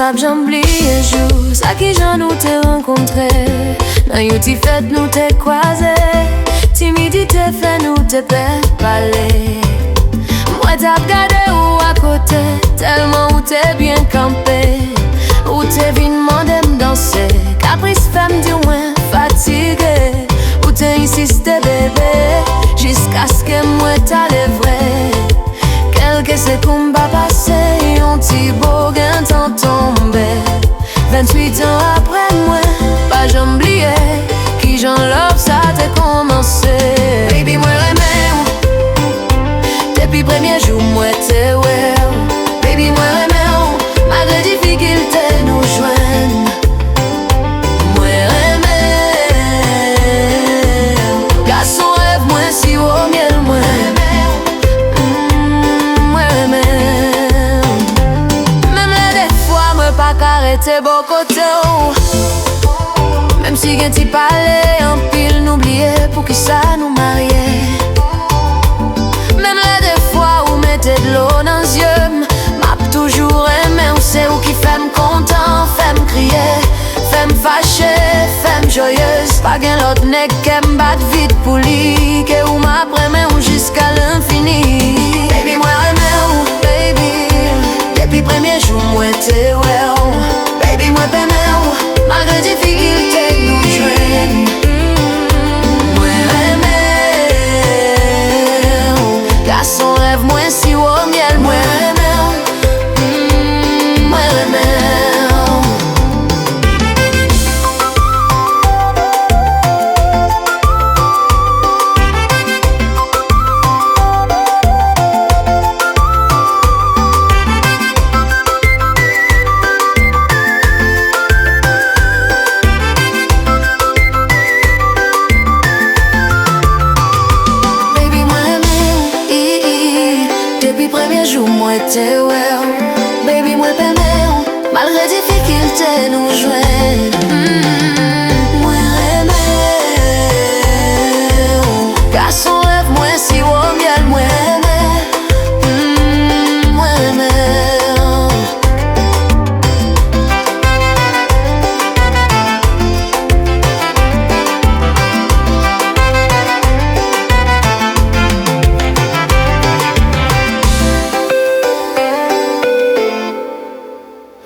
pas j'oublier jour ça qui j'en nous t'ai rencontré. Dans you ti fête nous t'ai croisé. Timidité fait nous t'ai parler. Moi t'as regardé ou à côté, tellement où t'es bien campé. Où t'es venu demander me danser. Caprice femme du moins fatigué. Où t'es insisté bébé, jusqu'à ce que moi t'allais vrai. Quelques secondes pas passé, un petit beau gain t'en tombé. 28 ans après moi, pas j'oublié qui j'en love ça t'est commencé. Baby moi remets, depuis premier jour moi t'es well. Baby moi remets, malgré difficulté nous joignent. Moi remets, garçon rêve moi si au miel moi. T'es beau côté oh. Même si gen ti parle en pile n'oublier pour qui ça nous marier. Même là des fois où mettez de l'eau dans les yeux, m'a toujours aimé. On sait où qui fait content, fait crier, fait fâcher, fait joyeuse. Pas gen l'autre nèg qui m'bat vite pour lui, que ou m'après ou jusqu'à l'infini. Baby moi remets baby, depuis premier jour moi t'es well. Baby moi permets, malgré difficulté nous joignent. Moi remets, garçon rêve moi si au miel. Moi remets, moi remets. Depuis premier jour, moi t'es well. Baby, moi permets, malgré difficulté nous joindre.